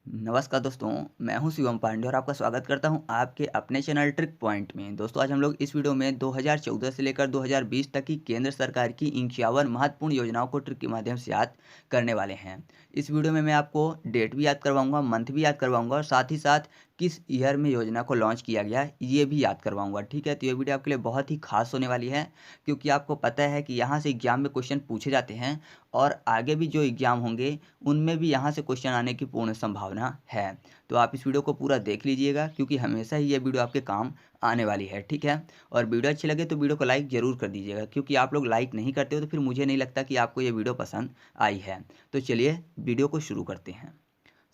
नमस्कार दोस्तों, मैं हूं शिवम पांडे और आपका स्वागत करता हूं आपके अपने चैनल ट्रिक पॉइंट में। दोस्तों आज हम लोग इस वीडियो में 2014 से लेकर 2020 तक की केंद्र सरकार की 51 महत्वपूर्ण योजनाओं को ट्रिक के माध्यम से याद करने वाले हैं। इस वीडियो में मैं आपको डेट भी याद करवाऊंगा, मंथ भी याद करवाऊंगा और साथ ही साथ किस ईयर में योजना को लॉन्च किया गया ये भी याद करवाऊंगा। ठीक है, तो ये वीडियो आपके लिए बहुत ही खास होने वाली है क्योंकि आपको पता है कि यहाँ से एग्जाम में क्वेश्चन पूछे जाते हैं और आगे भी जो एग्जाम होंगे उनमें भी यहाँ से क्वेश्चन आने की पूर्ण संभावना है। तो आप इस वीडियो को पूरा देख लीजिएगा क्योंकि हमेशा ही ये वीडियो आपके काम आने वाली है। ठीक है, और वीडियो अच्छी लगे तो वीडियो को लाइक ज़रूर कर दीजिएगा क्योंकि आप लोग लाइक नहीं करते हो तो फिर मुझे नहीं लगता कि आपको ये वीडियो पसंद आई है। तो चलिए वीडियो को शुरू करते हैं।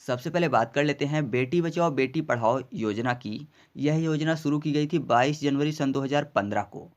सबसे पहले बात कर लेते हैं बेटी बचाओ बेटी पढ़ाओ योजना की। यह योजना शुरू की गई थी 22 जनवरी सन 2015 को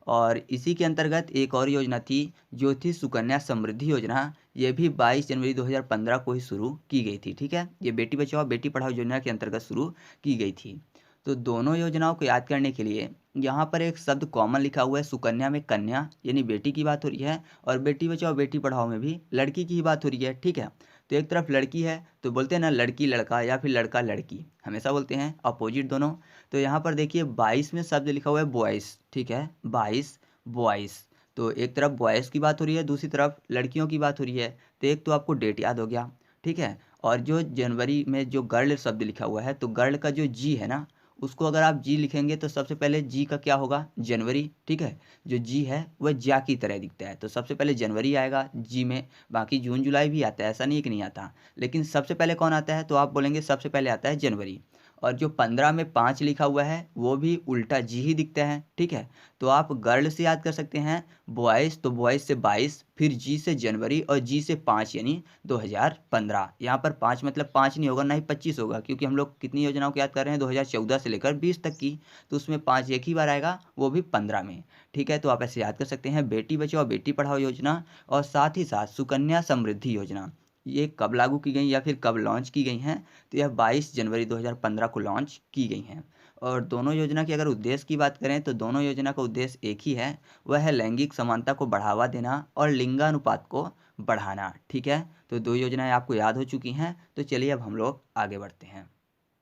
और इसी के अंतर्गत एक और योजना थी जो थी सुकन्या समृद्धि योजना। ये भी 22 जनवरी 2015 को ही शुरू की गई थी। ठीक है, ये बेटी बचाओ बेटी पढ़ाओ योजना के अंतर्गत शुरू की गई थी। तो दोनों योजनाओं को याद करने के लिए यहाँ पर एक शब्द कॉमन लिखा हुआ है। सुकन्या में कन्या यानी बेटी की बात हो रही है और बेटी बचाओ बेटी पढ़ाओ में भी लड़की की ही बात हो रही है। ठीक है, तो एक तरफ लड़की है तो बोलते हैं ना लड़की लड़का या फिर लड़का लड़की, हमेशा बोलते हैं अपोजिट दोनों। तो यहाँ पर देखिए 22 में शब्द लिखा हुआ है बॉयज़। ठीक है, 22 बॉयज़। तो एक तरफ बॉयज़ की बात हो रही है, दूसरी तरफ लड़कियों की बात हो रही है। तो एक तो आपको डेट याद हो गया। ठीक है, और जो जनवरी में जो गर्ल शब्द लिखा हुआ है तो गर्ल का जो जी है ना उसको अगर आप जी लिखेंगे तो सबसे पहले जी का क्या होगा, जनवरी। ठीक है, जो जी है वह जा की तरह दिखता है तो सबसे पहले जनवरी आएगा जी में। बाकी जून जुलाई भी आता है, ऐसा नहीं है कि नहीं आता, लेकिन सबसे पहले कौन आता है तो आप बोलेंगे सबसे पहले आता है जनवरी। और जो 15 में 5 लिखा हुआ है वो भी उल्टा जी ही दिखता है। ठीक है, तो आप गर्ल से याद कर सकते हैं बॉयज़, तो बॉयज़ से 22, फिर जी से जनवरी और जी से 5 यानी 2015। यहाँ पर 5 मतलब 5 नहीं होगा, ना ही 25 होगा क्योंकि हम लोग कितनी योजनाओं को याद कर रहे हैं 2014 से लेकर 20 तक की। तो उसमें 5 एक ही बार आएगा, वो भी 15 में। ठीक है, तो आप ऐसे याद कर सकते हैं बेटी बचाओ बेटी पढ़ाओ योजना और साथ ही साथ सुकन्या समृद्धि योजना। ये कब लागू की गई या फिर कब लॉन्च की गई हैं तो यह 22 जनवरी 2015 को लॉन्च की गई हैं। और दोनों योजना के अगर उद्देश्य की बात करें तो दोनों योजना का उद्देश्य एक ही है, वह है लैंगिक समानता को बढ़ावा देना और लिंगानुपात को बढ़ाना। ठीक है, तो दो योजनाएं आपको याद हो चुकी हैं। तो चलिए अब हम लोग आगे बढ़ते हैं।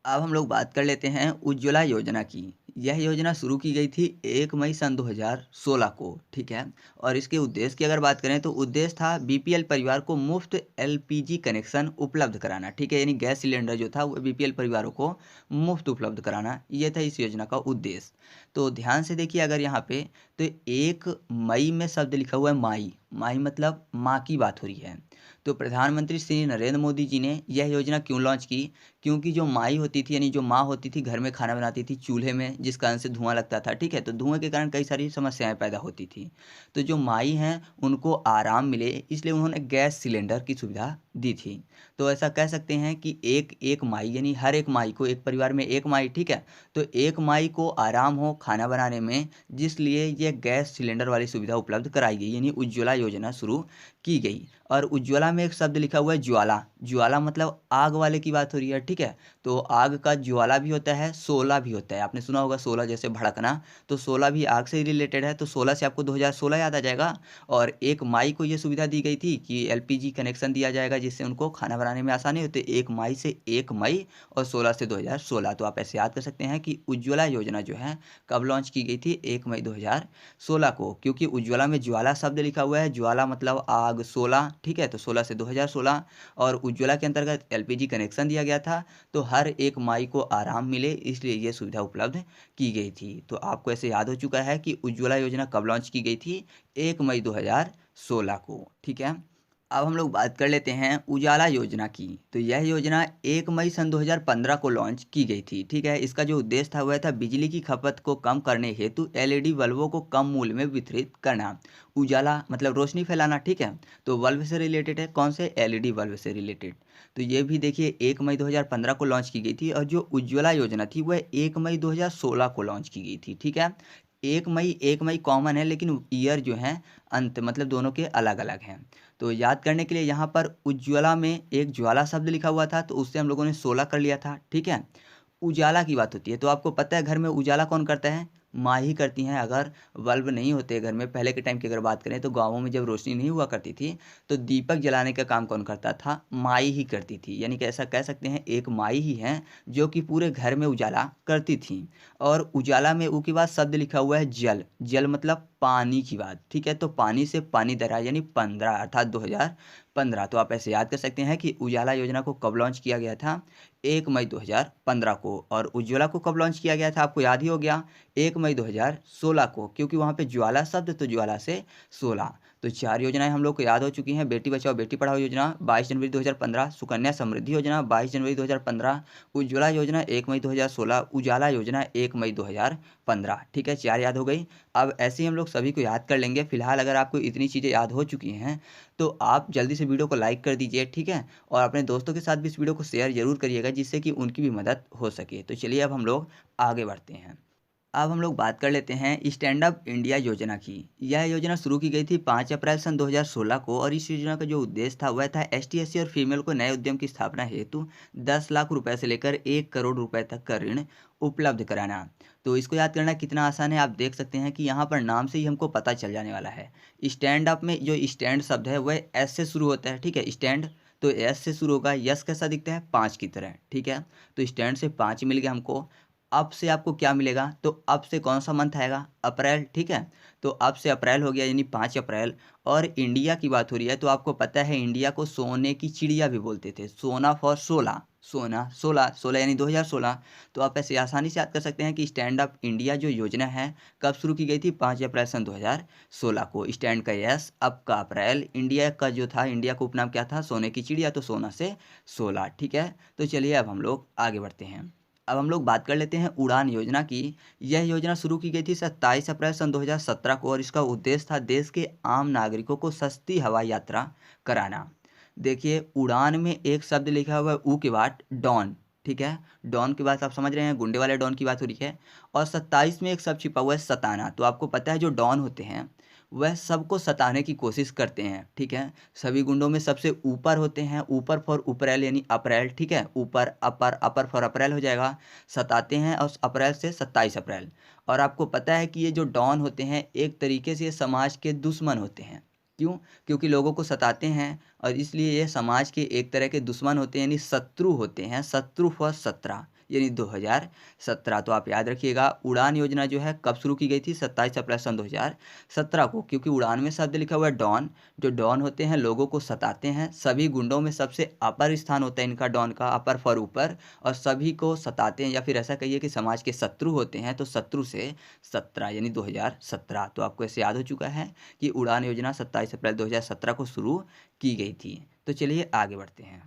अब हम लोग बात कर लेते हैं उज्ज्वला योजना की। यह योजना शुरू की गई थी 1 मई सन 2016 को। ठीक है, और इसके उद्देश्य की अगर बात करें तो उद्देश्य था बीपीएल परिवार को मुफ्त एलपीजी कनेक्शन उपलब्ध कराना। ठीक है, यानी गैस सिलेंडर जो था वो बीपीएल परिवारों को मुफ्त उपलब्ध कराना, ये था इस योजना का उद्देश्य। तो ध्यान से देखिए अगर यहाँ पे तो 1 मई में शब्द लिखा हुआ है माई। माई मतलब माँ की बात हो रही है। तो प्रधानमंत्री श्री नरेंद्र मोदी जी ने यह योजना क्यों लॉन्च की, क्योंकि जो माई होती थी यानी जो माँ होती थी घर में खाना बनाती थी चूल्हे में, जिस कारण से धुआं लगता था। ठीक है, तो धुएं के कारण कई सारी समस्याएं पैदा होती थी। तो जो माई हैं उनको आराम मिले इसलिए उन्होंने गैस सिलेंडर की सुविधा दी थी। तो ऐसा कह सकते हैं कि एक एक माई यानी हर एक माई को, एक परिवार में एक माई। ठीक है, तो एक माई को आराम हो खाना बनाने में, जिसलिए ये गैस सिलेंडर वाली सुविधा उपलब्ध कराई गई यानी उज्ज्वला योजना शुरू की गई। और उज्ज्वला में एक शब्द लिखा हुआ है ज्वाला। ज्वाला मतलब आग वाले की बात हो रही है। ठीक है, तो आग का ज्वाला भी होता है, शोला भी होता है। आपने सुना होगा शोला जैसे भड़कना, तो शोला भी आग से ही रिलेटेड है। तो 16 से आपको 2016 याद आ जाएगा। और एक माई को ये सुविधा दी गई थी कि एलपीजी कनेक्शन दिया जाएगा जिससे उनको खाना बनाने में आसानी होती है। 1 मई से 1 मई और 16 से 2016। तो आप ऐसे याद कर सकते हैं कि उज्ज्वला योजना जो है कब लॉन्च की गई थी, 1 मई 2016 को, क्योंकि उज्ज्वला में ज्वाला शब्द लिखा हुआ है। ज्वाला मतलब आग, 16। ठीक है, तो 16 से 2016। और उज्ज्वला के अंतर्गत एलपीजी कनेक्शन दिया गया था तो हर एक माई को आराम मिले इसलिए ये सुविधा उपलब्ध की गई थी। तो आपको ऐसे याद हो चुका है कि उज्ज्वला योजना कब लॉन्च की गई थी, 1 मई 2016 को। ठीक है, अब हम लोग बात कर लेते हैं उजाला योजना की। तो यह योजना 1 मई सन 2015 को लॉन्च की गई थी। ठीक है, इसका जो उद्देश्य था वह था बिजली की खपत को कम करने हेतु एलईडी बल्बों को कम मूल्य में वितरित करना। उजाला मतलब रोशनी फैलाना। ठीक है, तो बल्ब से रिलेटेड है, कौन से, एलईडी बल्ब से रिलेटेड। तो ये भी देखिए 1 मई 2015 को लॉन्च की गई थी और जो उज्ज्वला योजना थी वह 1 मई 2016 को लॉन्च की गई थी। ठीक है, 1 मई कॉमन है लेकिन ईयर जो है अंत मतलब दोनों के अलग अलग हैं। तो याद करने के लिए यहाँ पर उज्ज्वला में एक ज्वाला शब्द लिखा हुआ था तो उससे हम लोगों ने 16 कर लिया था। ठीक है, उजाला की बात होती है तो आपको पता है घर में उजाला कौन करता है, माँ ही करती हैं। अगर बल्ब नहीं होते घर में, पहले के टाइम की अगर बात करें तो गाँवों में जब रोशनी नहीं हुआ करती थी तो दीपक जलाने का काम कौन करता था? माई ही करती थी। यानी कि ऐसा कह सकते हैं एक माई ही हैं जो कि पूरे घर में उजाला करती थी। और उजाला में ऊ के बाद शब्द लिखा हुआ है जल। जल मतलब पानी की बात, ठीक है। तो पानी से पानी दरा यानी 15 अर्थात 2015। तो आप ऐसे याद कर सकते हैं कि उजाला योजना को कब लॉन्च किया गया था? 1 मई 2015 को। और उज्ज्वला को कब लॉन्च किया गया था? आपको याद ही हो गया, 1 मई 2016 को, क्योंकि वहाँ पे ज्वाला शब्द तो ज्वाला से 16। तो 4 योजनाएं हम लोग को याद हो चुकी हैं। बेटी बचाओ बेटी पढ़ाओ योजना 22 जनवरी 2015, सुकन्या समृद्धि योजना 22 जनवरी 2015, उज्ज्वला योजना 1 मई 2016, उजाला योजना 1 मई 2015। ठीक है, 4 याद हो गई। अब ऐसे ही हम लोग सभी को याद कर लेंगे। फिलहाल अगर आपको इतनी चीज़ें याद हो चुकी हैं तो आप जल्दी से वीडियो को लाइक कर दीजिए, ठीक है। और अपने दोस्तों के साथ भी इस वीडियो को शेयर जरूर करिएगा जिससे कि उनकी भी मदद हो सके। तो चलिए अब हम लोग आगे बढ़ते हैं। अब हम लोग बात कर लेते हैं स्टैंड अप इंडिया योजना की। यह योजना शुरू की गई थी 5 अप्रैल सन 2016 को और इस योजना का जो उद्देश्य था वह था एसटी एससी और फीमेल को नए उद्यम की स्थापना हेतु 10 लाख रुपए से लेकर 1 करोड़ रुपए तक का ऋण उपलब्ध कराना। तो इसको याद करना कितना आसान है, आप देख सकते हैं कि यहाँ पर नाम से ही हमको पता चल जाने वाला है। स्टैंड अप में जो स्टैंड शब्द है वह एस से शुरू होता है, ठीक है। स्टैंड तो एस से शुरू होगा, यस कैसा दिखता है? 5 की तरह, ठीक है। तो स्टैंड से 5 मिल गया हमको। अब से आपको क्या मिलेगा? तो अब से कौन सा मंथ आएगा? अप्रैल, ठीक है। तो अब से अप्रैल हो गया यानी 5 अप्रैल। और इंडिया की बात हो रही है तो आपको पता है इंडिया को सोने की चिड़िया भी बोलते थे। सोना फॉर 16, सोना 16, 16 यानी 2016। तो आप ऐसे आसानी से याद कर सकते हैं कि स्टैंड अप इंडिया जो योजना है कब शुरू की गई थी? 5 अप्रैल सन 2016 को। स्टैंड का यस, अब का अप्रैल, इंडिया का जो था, इंडिया का उपनाम क्या था? सोने की चिड़िया, तो सोना से 16, ठीक है। तो चलिए अब हम लोग आगे बढ़ते हैं। अब हम लोग बात कर लेते हैं उड़ान योजना की। यह योजना शुरू की गई थी 27 अप्रैल सन 2017 को और इसका उद्देश्य था देश के आम नागरिकों को सस्ती हवाई यात्रा कराना। देखिए उड़ान में एक शब्द लिखा हुआ है ऊ के बाद डॉन, ठीक है। डॉन की बात आप समझ रहे हैं, गुंडे वाले डॉन की बात हो रही है। और 27 में एक शब्द छिपा हुआ है सताना। तो आपको पता है जो डॉन होते हैं वह सबको सताने की कोशिश करते हैं, ठीक है। सभी गुंडों में सबसे ऊपर होते हैं, ऊपर फॉर अप्रैल यानी अप्रैल, ठीक है। ऊपर अपर, अपर फॉर अप्रैल हो जाएगा। सताते हैं और अप्रैल से 27 अप्रैल। और आपको पता है कि ये जो डॉन होते हैं एक तरीके से ये समाज के दुश्मन होते हैं। क्यों? क्योंकि लोगों को सताते हैं और इसलिए ये समाज के एक तरह के दुश्मन होते हैं यानी शत्रु होते हैं। शत्रु फॉर 17 यानी 2017। तो आप याद रखिएगा उड़ान योजना जो है कब शुरू की गई थी? 27 अप्रैल सन 2017 को। क्योंकि उड़ान में शब्द लिखा हुआ है डॉन। जो डॉन होते हैं लोगों को सताते हैं। सभी गुंडों में सबसे अपर स्थान होता है इनका, डॉन का, अपर फॉर ऊपर। और सभी को सताते हैं या फिर ऐसा कहिए कि समाज के शत्रु होते हैं। तो शत्रु से 17 यानी 2017। तो आपको ऐसे याद हो चुका है कि उड़ान योजना 27 अप्रैल 2017 को शुरू की गई थी। तो चलिए आगे बढ़ते हैं।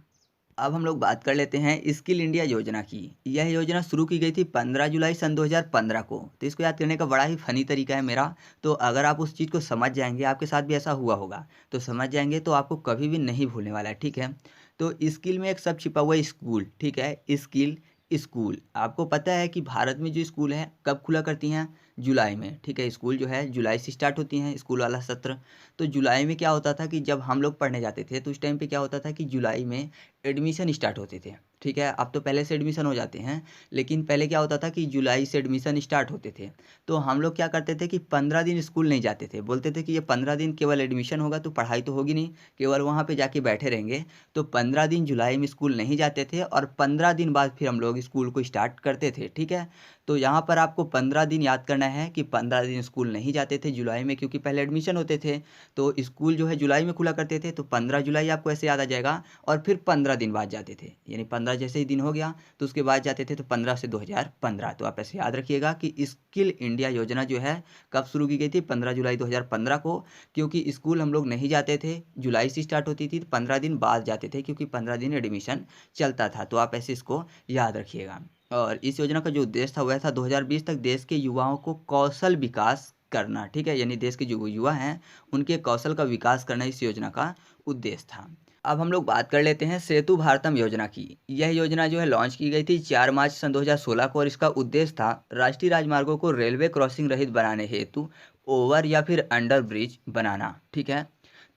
अब हम लोग बात कर लेते हैं स्किल इंडिया योजना की। यह योजना शुरू की गई थी 15 जुलाई सन 2015 को। तो इसको याद करने का बड़ा ही फनी तरीका है मेरा। तो अगर आप उस चीज़ को समझ जाएंगे, आपके साथ भी ऐसा हुआ होगा तो समझ जाएंगे, तो आपको कभी भी नहीं भूलने वाला है, ठीक है। तो स्किल में एक शब्द छिपा हुआ है स्कूल, ठीक है। स्किल स्कूल, आपको पता है कि भारत में जो स्कूल है कब खुला करती हैं? जुलाई में, ठीक है। स्कूल जो है जुलाई से स्टार्ट होती हैं स्कूल वाला सत्र। तो जुलाई में क्या होता था कि जब हम लोग पढ़ने जाते थे तो उस टाइम पे क्या होता था कि जुलाई में एडमिशन स्टार्ट होते थे, ठीक है। अब तो पहले से एडमिशन हो जाते हैं, लेकिन पहले क्या होता था कि जुलाई से एडमिशन स्टार्ट होते थे। तो हम लोग क्या करते थे कि 15 दिन स्कूल नहीं जाते थे। बोलते थे कि ये 15 दिन केवल एडमिशन होगा तो पढ़ाई तो होगी नहीं, केवल वहाँ पे जाके बैठे रहेंगे। तो 15 दिन जुलाई में स्कूल नहीं जाते थे और 15 दिन बाद फिर हम लोग स्कूल को स्टार्ट करते थे, ठीक है। तो यहाँ पर आपको 15 दिन याद करना है कि 15 दिन स्कूल नहीं जाते थे जुलाई में, क्योंकि पहले एडमिशन होते थे। तो स्कूल जो है जुलाई में खुला करते थे, तो 15 जुलाई आपको ऐसे याद आ जाएगा। और फिर 15 दिन बाद जाते थे, यानी 15 जैसे ही दिन हो गया तो उसके बाद जाते थे, तो 15 से 2015। तो आप ऐसे याद रखिएगा कि स्किल इंडिया योजना जो है कब शुरू की गई थी? 15 जुलाई 2015 को। क्योंकि स्कूल हम लोग नहीं जाते थे, जुलाई से स्टार्ट होती थी, तो 15 दिन बाद जाते थे क्योंकि 15 दिन एडमिशन चलता था। तो आप ऐसे इसको याद रखिएगा। और इस योजना का जो उद्देश्य था वह था 2020 तक देश के युवाओं को कौशल विकास करना, ठीक है। यानी देश के जो युवा हैं उनके कौशल का विकास करना इस योजना का उद्देश्य था। अब हम लोग बात कर लेते हैं सेतु भारतम योजना की। यह योजना जो है लॉन्च की गई थी 4 मार्च सन 2016 को और इसका उद्देश्य था राष्ट्रीय राजमार्गों को रेलवे क्रॉसिंग रहित बनाने हेतु ओवर या फिर अंडर ब्रिज बनाना, ठीक है।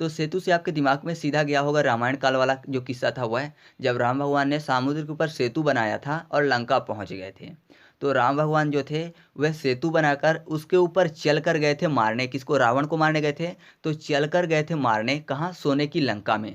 तो सेतु से आपके दिमाग में सीधा गया होगा रामायण काल वाला जो किस्सा था, वह है जब राम भगवान ने समुद्र के ऊपर सेतु बनाया था और लंका पहुंच गए थे। तो राम भगवान जो थे वह सेतु बनाकर उसके ऊपर चल कर गए थे मारने, किसको? रावण को मारने गए थे। तो चल कर गए थे मारने कहाँ? सोने की लंका में।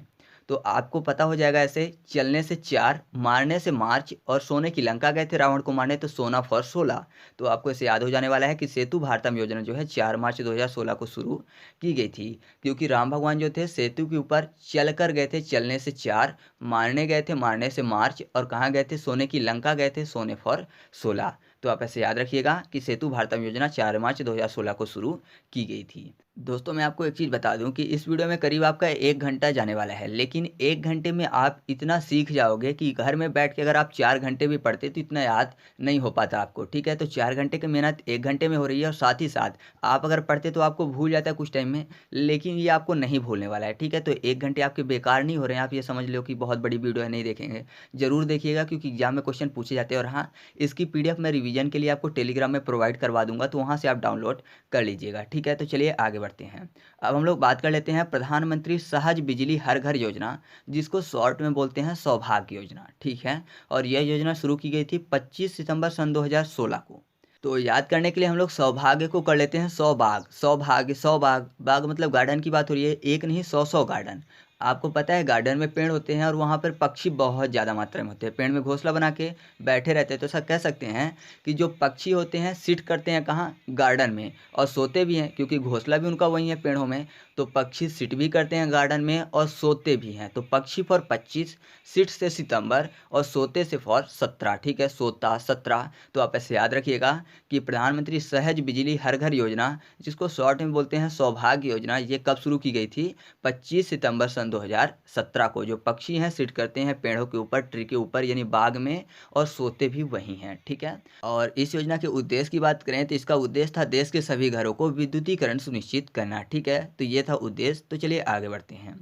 तो आपको पता हो जाएगा ऐसे, चलने से 4, मारने से मार्च, और सोने की लंका गए थे रावण को मारने, तो सोना फॉर 16। तो आपको इसे याद हो जाने वाला है कि सेतु भारतम योजना जो है 4 मार्च 2016 को शुरू की गई थी, क्योंकि राम भगवान जो थे सेतु के ऊपर चल कर गए थे, चलने से 4, मारने गए थे, मारने से मार्च, और कहाँ गए थे? सोने की लंका गए थे, सोने फॉर 16। तो आप ऐसे याद रखिएगा कि सेतु भारतम योजना 4 मार्च 2016 को शुरू की गई थी। दोस्तों मैं आपको एक चीज़ बता दूं कि इस वीडियो में करीब आपका 1 घंटा जाने वाला है, लेकिन 1 घंटे में आप इतना सीख जाओगे कि घर में बैठ के अगर आप 4 घंटे भी पढ़ते तो इतना याद नहीं हो पाता आपको, ठीक है? तो 4 घंटे की मेहनत 1 घंटे में हो रही है, और साथ ही साथ आप अगर पढ़ते तो आपको भूल जाता है कुछ टाइम में, लेकिन ये आपको नहीं भूलने वाला है, ठीक है? तो 1 घंटे आपके बेकार नहीं हो रहे हैं, आप ये समझ लो कि बहुत बड़ी वीडियो है, नहीं देखेंगे। जरूर देखिएगा, क्योंकि एग्जाम में क्वेश्चन पूछे जाते हैं। और हाँ, इसकी PDF मैं रिवीजन के लिए आपको टेलीग्राम में प्रोवाइड करवा दूंगा, तो वहाँ से आप डाउनलोड कर लीजिएगा, ठीक है? तो चलिए आगे बढ़ते हैं। अब हम लोग बात कर लेते हैं प्रधानमंत्री सहज बिजली हर घर योजना, जिसको शॉर्ट में बोलते हैं सौभाग्य योजना, ठीक है? और यह योजना शुरू की गई थी 25 सितंबर सन 2016 को। तो याद करने के लिए हम लोग सौभाग्य को कर लेते हैं सौभाग, सौभाग्य, सौभाग, बाग मतलब गार्डन की बात हो रही है, एक नहीं 100 गार्डन। आपको पता है गार्डन में पेड़ होते हैं और वहाँ पर पक्षी बहुत ज़्यादा मात्रा में होते हैं, पेड़ में घोंसला बना के बैठे रहते हैं। तो ऐसा कह सकते हैं कि जो पक्षी होते हैं सिट करते हैं कहाँ? गार्डन में, और सोते भी हैं, क्योंकि घोंसला भी उनका वही है पेड़ों में। तो पक्षी सिट भी करते हैं गार्डन में और सोते भी हैं। तो पक्षी फॉर 25, सिट से सितंबर, और सोते से फॉर 17, ठीक है? सोता 17। तो आप ऐसे याद रखिएगा कि प्रधानमंत्री सहज बिजली हर घर योजना, जिसको शॉर्ट में बोलते हैं सौभाग्य योजना, ये कब शुरू की गई थी? 25 सितंबर सन 2017 को। जो पक्षी हैं सिट करते हैं पेड़ों के ऊपर, ट्री के ऊपर यानी बाग में, और सोते भी वही हैं, ठीक है? और इस योजना के उद्देश्य की बात करें तो इसका उद्देश्य था देश के सभी घरों को विद्युतीकरण सुनिश्चित करना, ठीक है? तो ये था उद्देश्य। तो चलिए आगे बढ़ते हैं।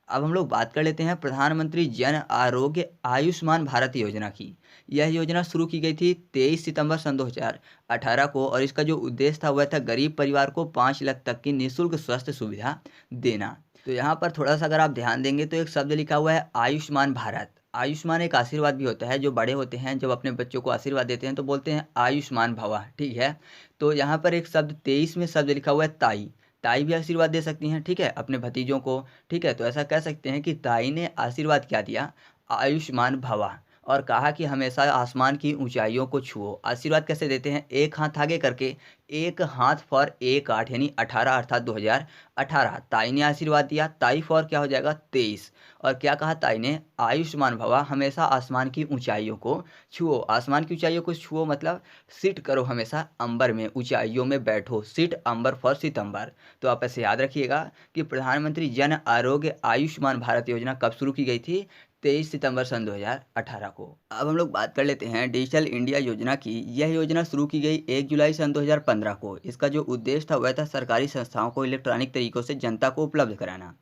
अब हम लोग बात कर लेते हैं प्रधानमंत्री जन आरोग्य आयुष्मान भारत योजना की। यह योजना शुरू की गई थी 23 सितंबर सन 2018 को, और इसका जो उद्देश्य था वह था गरीब परिवार को 5 लाख तक की निःशुल्क स्वास्थ्य सुविधा देना। तो यहाँ पर थोड़ा सा अगर आप ध्यान देंगे तो एक शब्द लिखा हुआ है आयुष्मान भारत। आयुष्मान एक आशीर्वाद भी होता है, जो बड़े होते हैं जब अपने बच्चों को आशीर्वाद देते हैं तो बोलते हैं आयुष्मान भवा, ठीक है? तो यहाँ पर एक शब्द 23 में शब्द लिखा हुआ है ताई। ताई भी आशीर्वाद दे सकती हैं, ठीक है, अपने भतीजों को, ठीक है? तो ऐसा कह सकते हैं कि ताई ने आशीर्वाद क्या दिया? आयुष्मान भवा। और कहा कि हमेशा आसमान की ऊंचाइयों को छुओ। आशीर्वाद कैसे देते हैं? एक हाथ आगे करके, एक हाथ फॉर 1 8 यानी 18 अर्थात 2018। ताई ने आशीर्वाद दिया, ताई फॉर क्या हो जाएगा? 23। और क्या कहा ताई ने? आयुष्मान भवा, हमेशा आसमान की ऊंचाइयों को छुओ। आसमान की ऊंचाइयों को छुओ मतलब सिट करो, हमेशा अंबर में, ऊंचाइयों में बैठो, सिट अंबर फॉर सितंबर। तो आप ऐसे याद रखिएगा कि प्रधानमंत्री जन आरोग्य आयुष्मान भारत योजना कब शुरू की गई थी? 23 सितंबर सन 2018 को। अब हम लोग बात कर लेते हैं डिजिटल इंडिया योजना की। यह योजना शुरू की गई 1 जुलाई सन 2015 को। इसका जो उद्देश्य था वह था सरकारी संस्थाओं को इलेक्ट्रॉनिक तरीकों से जनता को उपलब्ध कराना।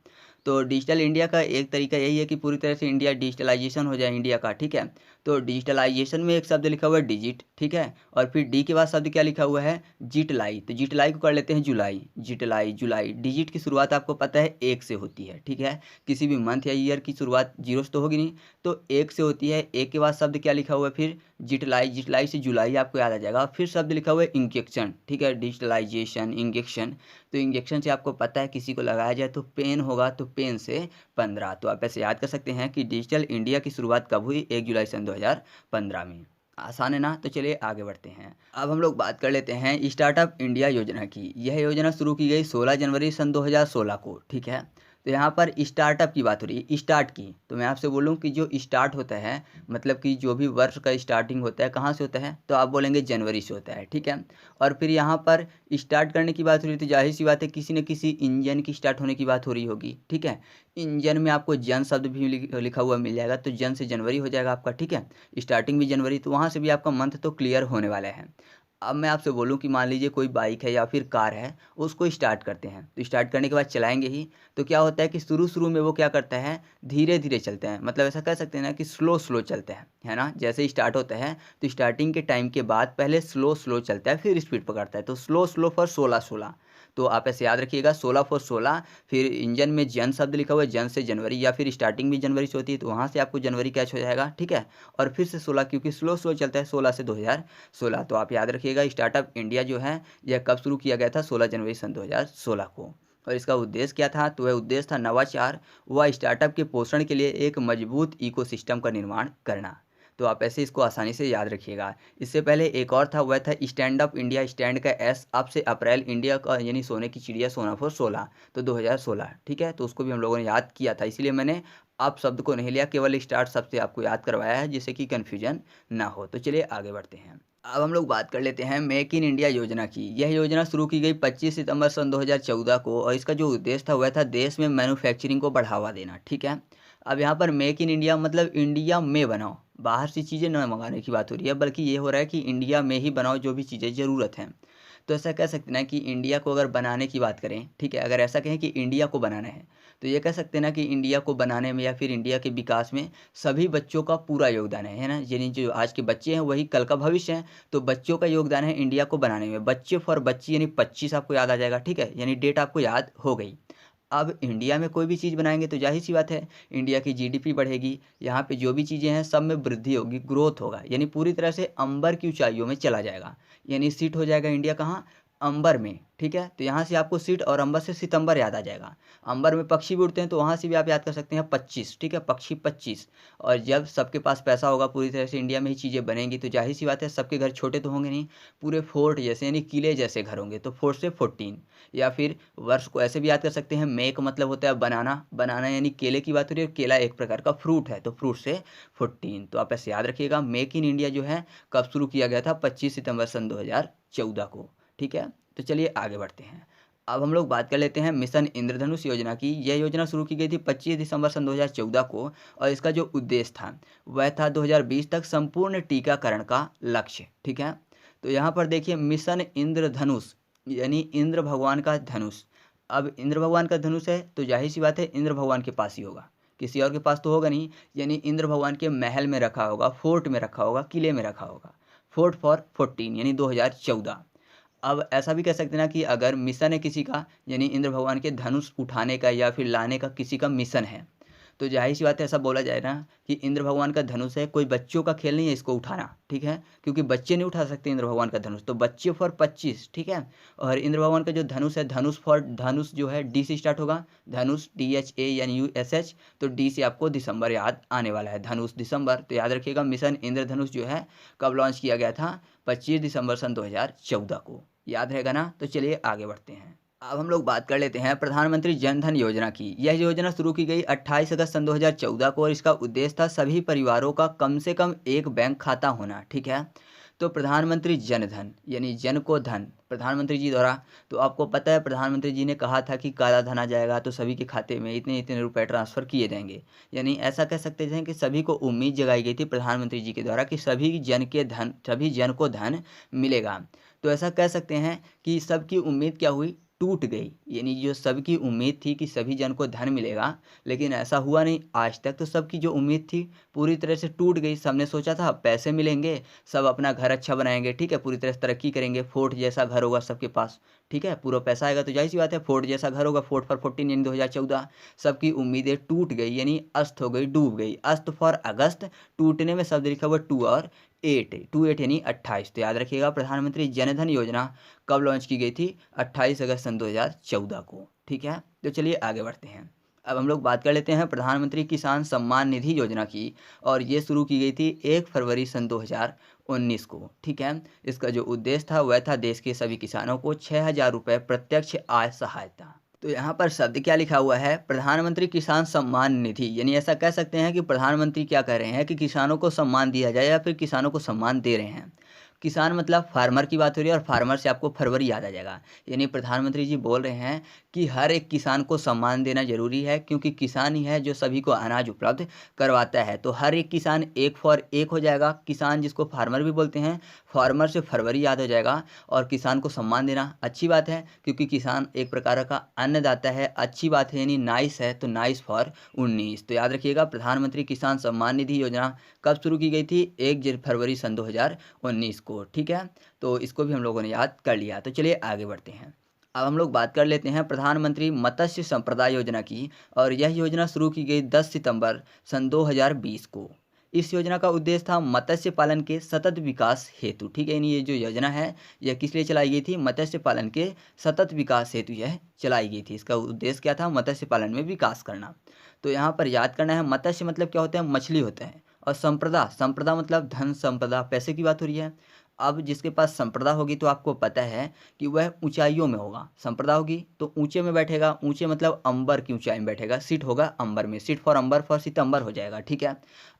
तो डिजिटल इंडिया का एक तरीका यही है कि पूरी तरह से इंडिया डिजिटलाइजेशन हो जाए इंडिया का, ठीक है? तो डिजिटलाइजेशन में एक शब्द लिखा हुआ है डिजिट, ठीक है? और फिर डी के बाद शब्द क्या लिखा हुआ है? जिटलाई। तो जिटलाई को कर लेते हैं जुलाई, जिटलाई, जुलाई। डिजिट की शुरुआत आपको पता है 1 से होती है, ठीक है? किसी भी मंथ या ईयर की शुरुआत 0 से तो होगी नहीं, तो 1 से होती है। 1 के बाद शब्द क्या लिखा हुआ है? फिर जिटलाई, जिटलाई से जुलाई आपको याद आ जाएगा। फिर शब्द लिखा हुआ है इंजेक्शन, ठीक है? Digitalisation, injection. तो इंजेक्शन से आपको पता है किसी को लगाया जाए तो पेन होगा, तो पेन से 15। तो आप ऐसे याद कर सकते हैं कि डिजिटल इंडिया की शुरुआत कब हुई? 1 जुलाई सन 2015 में। आसान है ना? तो चलिए आगे बढ़ते हैं। अब हम लोग बात कर लेते हैं स्टार्टअप इंडिया योजना की। यह योजना शुरू की गई 16 जनवरी सन 2016 को, ठीक है? तो यहाँ पर स्टार्टअप की बात हो रही है, स्टार्ट की। तो मैं आपसे बोलूँ कि जो स्टार्ट होता है, मतलब कि जो भी वर्ष का स्टार्टिंग होता है, कहाँ से होता है? तो आप बोलेंगे जनवरी से होता है, ठीक है? और फिर यहाँ पर स्टार्ट करने की बात हो रही थी, जाहिर सी बात है किसी न किसी इंजन की स्टार्ट होने की बात हो रही होगी, ठीक है? इंजन में आपको जन शब्द भी लिखा हुआ मिल जाएगा, तो जन से जनवरी हो जाएगा आपका, ठीक है? स्टार्टिंग भी जनवरी, तो वहाँ से भी आपका मंथ तो क्लियर होने वाला है। अब मैं आपसे बोलूँ कि मान लीजिए कोई बाइक है या फिर कार है, उसको स्टार्ट करते हैं, तो स्टार्ट करने के बाद चलाएंगे ही, तो क्या होता है कि शुरू में वो क्या करता है? धीरे धीरे चलते हैं, मतलब ऐसा कह सकते हैं ना कि स्लो स्लो चलते हैं, है ना? जैसे स्टार्ट होता है तो स्टार्टिंग के टाइम के बाद पहले स्लो स्लो चलता है, फिर स्पीड पकड़ता है। तो स्लो स्लो फॉर 16 16। तो आप ऐसे याद रखिएगा 16 for 16, फिर इंजन में जन शब्द लिखा हुआ है, जन से जनवरी, या फिर स्टार्टिंग भी जनवरी से होती है तो वहाँ से आपको जनवरी कैच हो जाएगा, ठीक है। और फिर से 16, क्योंकि स्लो स्लो चलता है, 16 से 2016। तो आप याद रखिएगा स्टार्टअप इंडिया जो है यह कब शुरू किया गया था, 16 जनवरी सन 2016 को। और इसका उद्देश्य क्या था, तो वह उद्देश्य था नवाचार व स्टार्टअप के पोषण के लिए एक मजबूत इकोसिस्टम का निर्माण करना। तो आप ऐसे इसको आसानी से याद रखिएगा। इससे पहले एक और था, वह था स्टैंड अप इंडिया, स्टैंड का एस अप से अप्रैल, इंडिया का यानी सोने की चिड़िया, सोना फॉर 16, तो 2016, ठीक है। तो उसको भी हम लोगों ने याद किया था, इसीलिए मैंने आप शब्द को नहीं लिया, केवल स्टार्ट शब्द से आपको याद करवाया है जिससे कि कन्फ्यूजन ना हो। तो चलिए आगे बढ़ते हैं। अब हम लोग बात कर लेते हैं मेक इन इंडिया योजना की। यह योजना शुरू की गई 25 सितंबर सन 2014 को, और इसका जो उद्देश्य था वह था देश में मैन्युफैक्चरिंग को बढ़ावा देना, ठीक है। अब यहाँ पर मेक इन इंडिया मतलब इंडिया में बनाओ, बाहर से चीज़ें न मंगाने की बात हो रही है, बल्कि ये हो रहा है कि इंडिया में ही बनाओ जो भी चीज़ें ज़रूरत हैं। तो ऐसा कह सकते हैं ना कि इंडिया को अगर बनाने की बात करें, ठीक है, अगर ऐसा कहें कि इंडिया को बनाना है, तो ये कह सकते हैं ना कि इंडिया को बनाने में या फिर इंडिया के विकास में सभी बच्चों का पूरा योगदान है ना। यानी जो आज के बच्चे हैं वही कल का भविष्य हैं, तो बच्चों का योगदान है इंडिया को बनाने में। बच्चे फॉर बच्ची यानी 25 आपको याद आ जाएगा, ठीक है, यानी डेट आपको याद हो गई। अब इंडिया में कोई भी चीज़ बनाएंगे तो जाहिर सी बात है इंडिया की जीडीपी बढ़ेगी, यहाँ पे जो भी चीज़ें हैं सब में वृद्धि होगी, ग्रोथ होगा, यानी पूरी तरह से अंबर की ऊंचाइयों में चला जाएगा। यानी सीट हो जाएगा इंडिया कहाँ, अंबर में, ठीक है। तो यहाँ से आपको सीट और अंबर से सितंबर याद आ जाएगा। अंबर में पक्षी भी उड़ते हैं तो वहाँ से भी आप याद कर सकते हैं 25, ठीक है, पक्षी 25। और जब सबके पास पैसा होगा, पूरी तरह से इंडिया में ही चीज़ें बनेंगी, तो जाहिर सी बात है सबके घर छोटे तो होंगे नहीं, पूरे फोर्ट जैसे यानी किले जैसे घर होंगे, तो 4 से 14। या फिर वर्ष को ऐसे भी याद कर सकते हैं, मेक मतलब होता है बनाना, बनाना यानी केले की बात हो रही है, केला एक प्रकार का फ्रूट है, तो फ्रूट से 14। तो आप ऐसे याद रखिएगा मेक इन इंडिया जो है कब शुरू किया गया था, 25 सितंबर सन 2014 को, ठीक है। तो चलिए आगे बढ़ते हैं। अब हम लोग बात कर लेते हैं मिशन इंद्रधनुष योजना की। यह योजना शुरू की गई थी 25 दिसंबर सन 2014 को, और इसका जो उद्देश्य था वह था 2020 तक संपूर्ण टीकाकरण का लक्ष्य, ठीक है। तो यहाँ पर देखिए मिशन इंद्रधनुष यानी इंद्र भगवान का धनुष। अब इंद्र भगवान का धनुष है तो जाहिर सी बात है इंद्र भगवान के पास ही होगा, किसी और के पास तो होगा नहीं। यानी इंद्र भगवान के महल में रखा होगा, फोर्ट में रखा होगा, किले में रखा होगा। फोर्ट फॉर 14 यानी 2014। अब ऐसा भी कह सकते हैं ना कि अगर मिशन है किसी का, यानी इंद्र भगवान के धनुष उठाने का या फिर लाने का किसी का मिशन है, तो जाहिर सी बात है ऐसा बोला जाए ना कि इंद्र भगवान का धनुष है, कोई बच्चों का खेल नहीं है इसको उठाना, ठीक है, क्योंकि बच्चे नहीं उठा सकते इंद्र भगवान का धनुष, तो बच्चे फॉर 25, ठीक है। और इंद्र भगवान का जो धनुष है, धनुष फॉर धनुष जो है डी से स्टार्ट होगा, धनुष DHANUSH, तो डी से आपको दिसंबर याद आने वाला है, धनुष दिसंबर। तो याद रखिएगा मिशन इंद्रधनुष जो है कब लॉन्च किया गया था, 25 दिसंबर सन 2014 को, याद रहेगा ना। तो चलिए आगे बढ़ते हैं। अब हम लोग बात कर लेते हैं प्रधानमंत्री जन धन योजना की। यह योजना शुरू की गई 28 अगस्त सन 2014 को, और इसका उद्देश्य था सभी परिवारों का कम से कम एक बैंक खाता होना, ठीक है। तो प्रधानमंत्री जन धन यानी जन को धन, प्रधानमंत्री जी द्वारा, तो आपको पता है प्रधानमंत्री जी ने कहा था कि काला धन आ जाएगा तो सभी के खाते में इतने इतने रुपए ट्रांसफ़र किए जाएंगे। यानी ऐसा कह सकते हैं कि सभी को उम्मीद जगाई गई थी प्रधानमंत्री जी के द्वारा कि सभी जन को धन मिलेगा। तो ऐसा कह सकते हैं कि सबकी उम्मीद क्या हुई, टूट गई। यानी जो सबकी उम्मीद थी कि सभी जन को धन मिलेगा, लेकिन ऐसा हुआ नहीं आज तक। तो सबकी जो उम्मीद थी पूरी तरह से टूट गई। सबने सोचा था पैसे मिलेंगे, सब अपना घर अच्छा बनाएंगे, ठीक है, पूरी तरह से तरक्की करेंगे, फोर्ट जैसा घर होगा सबके पास, ठीक है, पूरा पैसा आएगा तो जाहिर सी बात है फोर्ट जैसा घर होगा, फोर्ट फॉर 14 यानी 2014। सबकी उम्मीदें टूट गई यानी अस्त हो गई, डूब गई। अस्त फॉर अगस्त, टूटने में शब्द लिखा हुआ 2 और 8, 28 यानी 28। तो याद रखिएगा प्रधानमंत्री जनधन योजना कब लॉन्च की गई थी, 28 अगस्त सन 2014 को, ठीक है। तो चलिए आगे बढ़ते हैं। अब हम लोग बात कर लेते हैं प्रधानमंत्री किसान सम्मान निधि योजना की, और ये शुरू की गई थी 1 फरवरी सन 2019 को, ठीक है। इसका जो उद्देश्य था वह था देश के सभी किसानों को 6,000 रुपये प्रत्यक्ष आय सहायता। तो यहाँ पर शब्द क्या लिखा हुआ है, प्रधानमंत्री किसान सम्मान निधि, यानी ऐसा कह सकते हैं कि प्रधानमंत्री क्या कह रहे हैं कि किसानों को सम्मान दिया जाए या फिर किसानों को सम्मान दे रहे हैं। किसान मतलब फार्मर की बात हो रही है, और फार्मर से आपको फरवरी याद आ जाएगा। यानी प्रधानमंत्री जी बोल रहे हैं कि हर एक किसान को सम्मान देना जरूरी है, क्योंकि किसान ही है जो सभी को अनाज उपलब्ध करवाता है। तो हर एक किसान एक फॉर एक हो जाएगा, किसान जिसको फार्मर भी बोलते हैं, फार्मर से फरवरी याद हो जाएगा। और किसान को सम्मान देना अच्छी बात है, क्योंकि किसान एक प्रकार का अन्नदाता है, अच्छी बात है, यानी नाइस है, तो नाइस फॉर 19। तो याद रखिएगा प्रधानमंत्री किसान सम्मान निधि योजना कब शुरू की गई थी, 1 फरवरी सन 2019 को, ठीक है। तो इसको भी हम लोगों ने याद कर लिया। तो चलिए आगे बढ़ते हैं। अब हम लोग बात कर लेते हैं प्रधानमंत्री मत्स्य संपदा योजना की। और यह योजना शुरू की गई 10 सितंबर सन 2020 को। इस योजना का उद्देश्य था मत्स्य पालन के सतत विकास हेतु। ठीक है, यानी ये जो योजना है यह किस लिए चलाई गई थी? मत्स्य पालन के सतत विकास हेतु यह चलाई गई थी। इसका उद्देश्य क्या था? मत्स्य पालन में विकास करना। तो यहाँ पर याद करना है, मत्स्य मतलब क्या होता है? मछली होते हैं। और संपदा, संपदा मतलब धन संपदा, पैसे की बात हो रही है। अब जिसके पास संपदा होगी तो आपको पता है कि वह ऊंचाइयों में होगा। संपदा होगी तो ऊंचे में बैठेगा। ऊंचे मतलब अंबर की ऊंचाई में बैठेगा। सीट होगा अंबर में। सीट फॉर अंबर फॉर सितंबर हो जाएगा। ठीक है।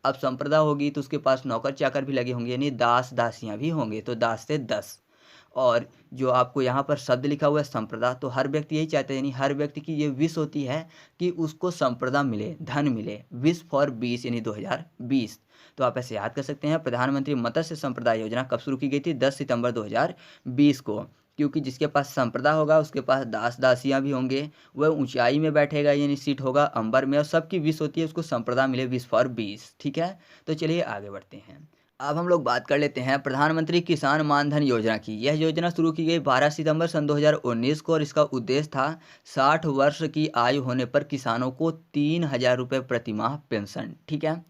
अब संपदा होगी तो उसके पास नौकर चाकर भी लगे होंगे, यानी दास दासियां भी होंगे। तो दास से 10। और जो आपको यहाँ पर शब्द लिखा हुआ है संप्रदा, तो हर व्यक्ति यही चाहता है, यानी हर व्यक्ति की ये विश होती है कि उसको संप्रदा मिले, धन मिले। विश फॉर 20 यानी 2020। तो आप ऐसे याद कर सकते हैं, प्रधानमंत्री मत्स्य संपदा योजना कब शुरू की गई थी? 10 सितंबर 2020 को। क्योंकि जिसके पास संप्रदा होगा उसके पास दास दासियां भी होंगे। वह ऊंचाई में बैठेगा, यानी सीट होगा अंबर में। और सबकी विश होती है उसको संप्रदा मिले, विश फॉर 20। ठीक है। तो चलिए आगे बढ़ते हैं। अब हम लोग बात कर लेते हैं प्रधानमंत्री किसान मान धन योजना की। यह योजना शुरू की गई 12 सितंबर सन 2019 को। और इसका उद्देश्य था 60 वर्ष की आयु होने पर किसानों को 3,000 रुपये प्रतिमाह पेंशन। ठीक है।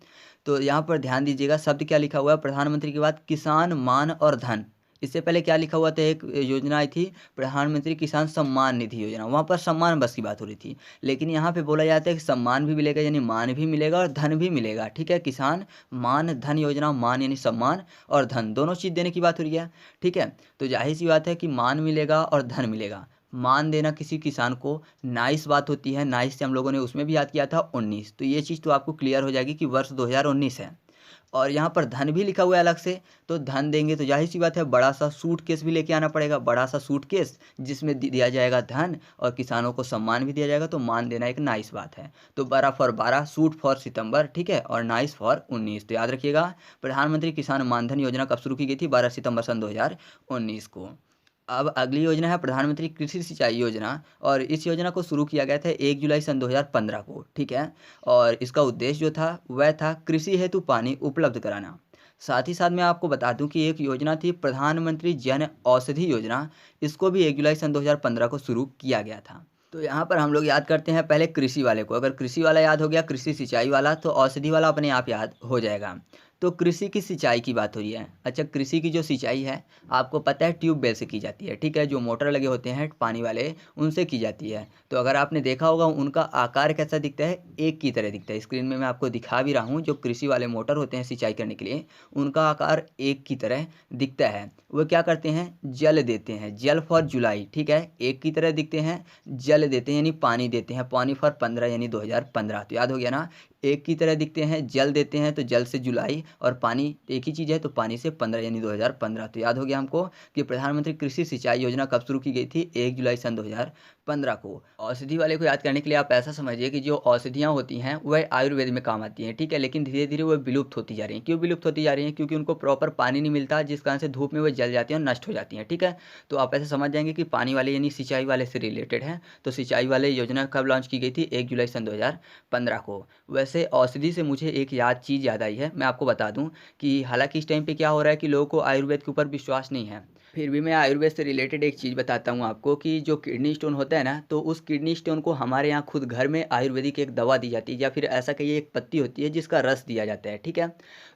तो यहाँ पर ध्यान दीजिएगा, शब्द क्या लिखा हुआ है? प्रधानमंत्री के बाद किसान मान और धन। इससे पहले क्या लिखा हुआ था? एक योजना आई थी प्रधानमंत्री किसान सम्मान निधि योजना। वहाँ पर सम्मान बस की बात हो रही थी। लेकिन यहाँ पे बोला जाता है कि सम्मान भी मिलेगा, यानी मान भी मिलेगा और धन भी मिलेगा। ठीक है। किसान मान धन योजना, मान यानी सम्मान और धन दोनों चीज़ देने की बात हो रही है। ठीक है। तो जाहिर सी बात है कि मान मिलेगा और धन मिलेगा। मान देना किसी किसान को नाइस बात होती है। नाइस से हम लोगों ने उसमें भी याद किया था 19। तो ये चीज़ तो आपको क्लियर हो जाएगी कि वर्ष 2019 है। और यहाँ पर धन भी लिखा हुआ है अलग से। तो धन देंगे तो जाहिर सी बात है बड़ा सा सूट केस भी लेके आना पड़ेगा। बड़ा सा सूट केस जिसमें दिया जाएगा धन और किसानों को सम्मान भी दिया जाएगा। तो मान देना एक नाइस बात है। तो 12 फॉर 12, सूट फॉर सितंबर। ठीक है। और नाइस फॉर 19। तो याद रखिएगा, प्रधानमंत्री किसान मानधन योजना कब शुरू की गई थी? 12 सितंबर सन 2019 को। अब अगली योजना है प्रधानमंत्री कृषि सिंचाई योजना। और इस योजना को शुरू किया गया था 1 जुलाई सन 2015 को। ठीक है। और इसका उद्देश्य जो था वह था कृषि हेतु पानी उपलब्ध कराना। साथ ही साथ मैं आपको बता दूं कि एक योजना थी प्रधानमंत्री जन औषधि योजना। इसको भी 1 जुलाई सन 2015 को शुरू किया गया था। तो यहाँ पर हम लोग याद करते हैं पहले कृषि वाले को। अगर कृषि वाला याद हो गया, कृषि सिंचाई वाला, तो औषधि वाला अपने आप याद हो जाएगा। तो कृषि की सिंचाई की बात हो रही है। अच्छा, कृषि की जो सिंचाई है आपको पता है ट्यूबवेल से की जाती है। ठीक है। जो मोटर लगे होते हैं पानी वाले, उनसे की जाती है। तो अगर आपने देखा होगा उनका आकार कैसा दिखता है? एक की तरह दिखता है। स्क्रीन में मैं आपको दिखा भी रहा हूँ। जो कृषि वाले मोटर होते हैं सिंचाई करने के लिए, उनका आकार एक की तरह दिखता है। वो क्या करते हैं? जल देते हैं। जल फॉर जुलाई। ठीक है। एक की तरह दिखते हैं, जल देते हैं यानी पानी देते हैं। पानी फॉर 15 यानी 2015। तो याद हो गया ना, एक की तरह दिखते हैं, जल देते हैं, तो जल से जुलाई, और पानी एक ही चीज़ है तो पानी से 15 यानी 2015। तो याद हो गया हमको कि प्रधानमंत्री कृषि सिंचाई योजना कब शुरू की गई थी? 1 जुलाई सन 2015 को। औषधि वाले को याद करने के लिए आप ऐसा समझिए कि जो औषधियाँ होती हैं वह आयुर्वेद में काम आती हैं। ठीक है। लेकिन धीरे धीरे वह विलुप्त होती जा रही हैं। क्यों विलुप्त होती जा रही हैं? क्योंकि उनको प्रॉपर पानी नहीं मिलता, जिस कारण से धूप में वह जल जाती हैं और नष्ट हो जाती हैं। ठीक है। तो आप ऐसे समझ जाएंगे कि पानी वाले यानी सिंचाई वाले से रिलेटेड है। तो सिंचाई वाले योजना कब लॉन्च की गई थी? 1 जुलाई सन 2015 को। वैसे औषधि से मुझे एक चीज़ याद आई है, मैं आपको बता दूं कि हालांकि इस टाइम पे क्या हो रहा है कि लोगों को आयुर्वेद के ऊपर विश्वास नहीं है। फिर भी मैं आयुर्वेद से रिलेटेड एक चीज़ बताता हूँ आपको कि जो किडनी स्टोन होता है ना, तो उस किडनी स्टोन को हमारे यहाँ खुद घर में आयुर्वेदिक एक दवा दी जाती है, या फिर ऐसा कहिए एक पत्ती होती है जिसका रस दिया जाता है। ठीक है।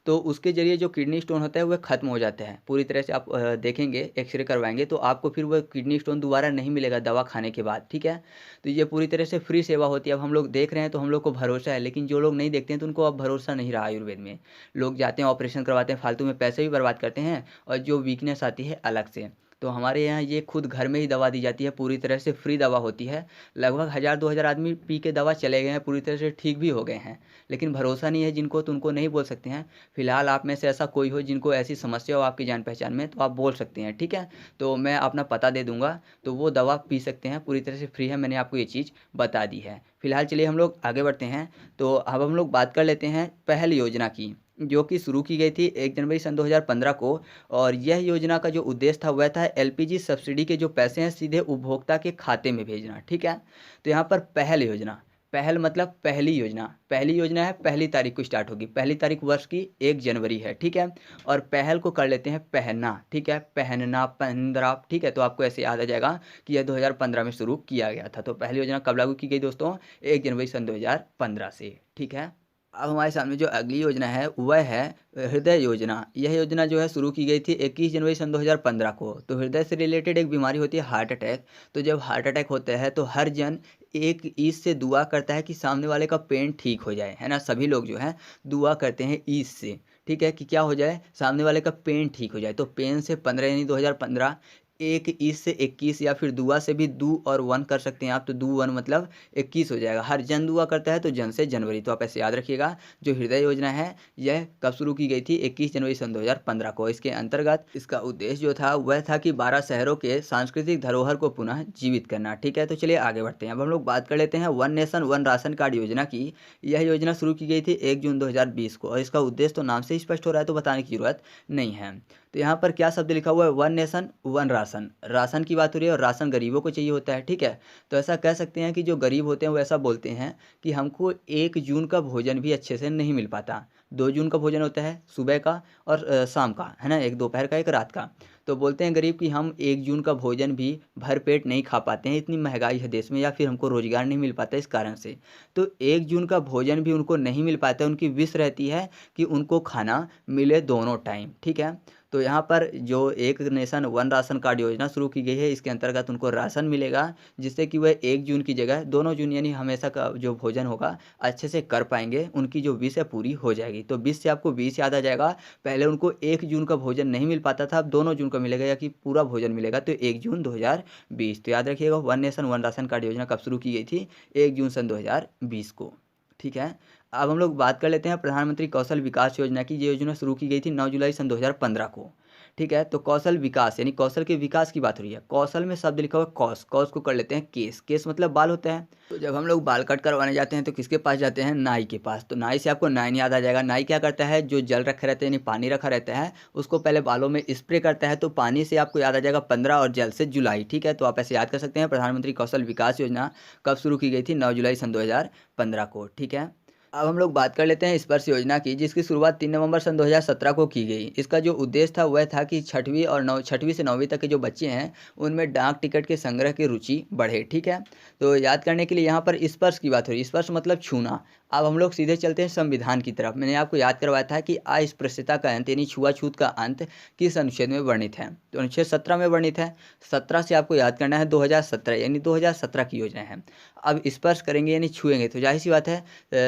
तो उसके ज़रिए जो किडनी स्टोन होता है वह ख़त्म हो जाता है पूरी तरह से। आप देखेंगे, एक्सरे करवाएंगे तो आपको फिर वह किडनी स्टोन दोबारा नहीं मिलेगा दवा खाने के बाद। ठीक है। तो ये पूरी तरह से फ्री सेवा होती है। अब हम लोग देख रहे हैं तो हम लोग को भरोसा है, लेकिन जो लोग नहीं देखते हैं तो उनको अब भरोसा नहीं रहा आयुर्वेद में। लोग जाते हैं, ऑपरेशन करवाते हैं, फालतू में पैसे भी बर्बाद करते हैं, और जो वीकनेस आती है अलग से। तो हमारे यहाँ ये खुद घर में ही दवा दी जाती है, पूरी तरह से फ्री दवा होती है। लगभग 1000-2000 आदमी पी के दवा चले गए हैं, पूरी तरह से ठीक भी हो गए हैं। लेकिन भरोसा नहीं है जिनको, तो उनको नहीं बोल सकते हैं। फिलहाल आप में से ऐसा कोई हो जिनको ऐसी समस्या हो आपकी जान पहचान में, तो आप बोल सकते हैं। ठीक है। तो मैं अपना पता दे दूंगा, तो वो दवा पी सकते हैं, पूरी तरह से फ्री है। मैंने आपको ये चीज़ बता दी है। फिलहाल चलिए हम लोग आगे बढ़ते हैं। तो अब हम लोग बात कर लेते हैं पहल योजना की, जो कि शुरू की गई थी 1 जनवरी सन 2015 को। और यह योजना का जो उद्देश्य था वह था एलपीजी सब्सिडी के जो पैसे हैं सीधे उपभोक्ता के खाते में भेजना। ठीक है। तो यहाँ पर पहल योजना, पहल मतलब पहली योजना है, पहली तारीख को स्टार्ट होगी, पहली तारीख वर्ष की 1 जनवरी है, ठीक है। और पहल को कर लेते हैं पहनना, ठीक है, पहनना 15, ठीक है। तो आपको ऐसे याद आ जाएगा कि यह 2015 में शुरू किया गया था। तो पहली योजना कब लागू की गई दोस्तों? 1 जनवरी सन 2015 से, ठीक है। अब हमारे सामने जो अगली योजना है वह है हृदय योजना। यह योजना जो है शुरू की गई थी 21 जनवरी सन 2015 को। तो हृदय से रिलेटेड एक बीमारी होती है हार्ट अटैक। तो जब हार्ट अटैक होता है तो हर जन एक ईश से दुआ करता है कि सामने वाले का पेन ठीक हो जाए, है ना। सभी लोग जो है दुआ करते हैं ईश से, ठीक है, कि क्या हो जाए, सामने वाले का पेन ठीक हो जाए। तो पेन से 15 यानी 2015, एक ईश से 21, या फिर दुआ से भी दू और वन कर सकते हैं आप। तो दू वन मतलब 21 हो जाएगा। हर जन दुआ करता है तो जन से जनवरी। तो आप ऐसे याद रखिएगा। जो हृदय योजना है यह कब शुरू की गई थी? 21 जनवरी सन 2015 को। इसके अंतर्गत इसका उद्देश्य जो था वह था कि 12 शहरों के सांस्कृतिक धरोहर को पुनः जीवित करना, ठीक है। तो चलिए आगे बढ़ते हैं। अब हम लोग बात कर लेते हैं one nation one ration card योजना की। यह योजना शुरू की गई थी 1 जून 2020 को, और इसका उद्देश्य तो नाम से ही स्पष्ट हो रहा है, तो बताने की जरूरत नहीं है। तो यहाँ पर क्या शब्द लिखा हुआ है? One nation one ration. Ration की बात हो रही है और राशन गरीबों को चाहिए होता है, ठीक है। तो ऐसा कह सकते हैं कि जो गरीब होते हैं वो ऐसा बोलते हैं कि हमको 1 जून का भोजन भी अच्छे से नहीं मिल पाता। 2 जून का भोजन होता है सुबह का और शाम का, है ना, एक दोपहर का एक रात का। तो बोलते हैं गरीब कि हम 1 जून का भोजन भी भर पेट नहीं खा पाते हैं, इतनी महंगाई है देश में, या फिर हमको रोजगार नहीं मिल पाता इस कारण से। तो 1 जून का भोजन भी उनको नहीं मिल पाता है। उनकी विश रहती है कि उनको खाना मिले दोनों टाइम, ठीक है। तो यहाँ पर जो एक नेशन वन राशन कार्ड योजना शुरू की गई है, इसके अंतर्गत उनको राशन मिलेगा, जिससे कि वह 1 जून की जगह दोनों जून यानी हमेशा का जो भोजन होगा अच्छे से कर पाएंगे। उनकी जो विश है पूरी हो जाएगी। तो 20 से आपको 20 याद आ जाएगा। पहले उनको 1 जून का भोजन नहीं मिल पाता था, अब दोनों जून का मिलेगा, या कि पूरा भोजन मिलेगा। तो 1 जून 2020। तो याद रखिएगा one nation one ration card योजना कब शुरू की गई थी? 1 जून सन 2020 को, ठीक है। अब हम लोग बात कर लेते हैं प्रधानमंत्री कौशल विकास योजना की। ये योजना शुरू की गई थी 9 जुलाई सन 2015 को, ठीक है। तो कौशल विकास यानी कौशल के विकास की बात हो रही है। कौशल में शब्द लिखा हुआ है कौश, कौश को कर लेते हैं केस, केस मतलब बाल होता है। तो जब हम लोग बाल कट करवाने जाते हैं तो किसके पास जाते हैं? नाई के पास। तो नाई से आपको नाइन याद आ जाएगा। नाई क्या करता है? जो जल रखे रहते हैं यानी पानी रखा रहता है उसको पहले बालों में स्प्रे करता है। तो पानी से आपको याद आ जाएगा 15 और जल से जुलाई, ठीक है। तो आप ऐसे याद कर सकते हैं। प्रधानमंत्री कौशल विकास योजना कब शुरू की गई थी? 9 जुलाई सन 2015 को, ठीक है। अब हम लोग बात कर लेते हैं स्पर्श योजना की, जिसकी शुरुआत 3 नवंबर सन 2017 को की गई। इसका जो उद्देश्य था वह था कि छठवीं से 9वीं तक के जो बच्चे हैं उनमें डाक टिकट के संग्रह की रुचि बढ़े, ठीक है। तो याद करने के लिए यहाँ पर स्पर्श की बात हो रही है। स्पर्श मतलब छूना। अब हम लोग सीधे चलते हैं संविधान की तरफ। मैंने आपको याद करवाया था कि अस्पृश्यता का अंत यानी छुआछूत का अंत किस अनुच्छेद में वर्णित है? तो अनुच्छेद 17 में वर्णित है। 17 से आपको याद करना है 2017 यानी 2017 की योजना है। अब स्पर्श करेंगे यानी छुएंगे, तो जाहिर सी बात है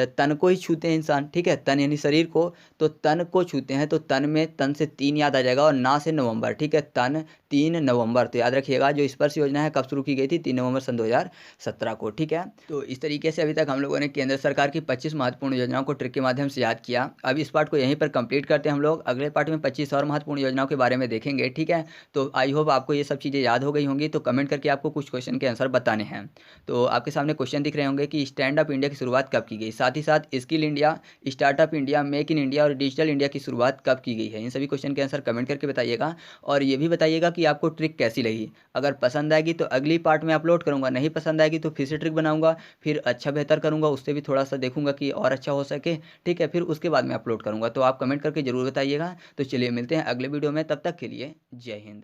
तन को ही छूते हैं इंसान, ठीक है। तन यानी शरीर को, तो तन को छूते हैं। तो तन में तन से 3 याद आ जाएगा और ना से नवंबर, ठीक है। तन 3 नवंबर। तो याद रखिएगा जो स्पर्श योजना है कब शुरू की गई थी? 3 नवंबर सन 2017 को, ठीक है। तो इस तरीके से अभी तक हम लोगों ने केंद्र सरकार की 25 महत्वपूर्ण योजनाओं को ट्रिक के माध्यम से याद किया। अब इस पार्ट को यहीं पर कंप्लीट करते हैं हम लोग। अगले पार्ट में 25 और महत्वपूर्ण योजनाओं के बारे में देखेंगे, ठीक है। तो आई होप आपको ये सब चीज़ें याद हो गई होंगी। तो कमेंट करके आपको कुछ क्वेश्चन के आंसर बताने हैं। तो आपके सामने क्वेश्चन दिख रहे होंगे कि स्टैंड अप इंडिया की शुरुआत कब की गई, साथ ही साथ skill India, startup India, make in India और डिजिटल इंडिया की शुरुआत कब की गई है। इन सभी क्वेश्चन के आंसर कमेंट करके बताइएगा। और ये भी बताइएगा कि आपको ट्रिक कैसी लगी। अगर पसंद आएगी तो अगली पार्ट में अपलोड करूँगा, नहीं पसंद आएगी तो फिर से ट्रिक बनाऊंगा, फिर अच्छा बेहतर करूँगा, उससे भी थोड़ा सा देखूंगा कि और अच्छा हो सके, ठीक है। फिर उसके बाद में अपलोड करूँगा। तो आप कमेंट करके जरूर बताइएगा। तो चलिए मिलते हैं अगले वीडियो में, तब तक के लिए जय हिंद।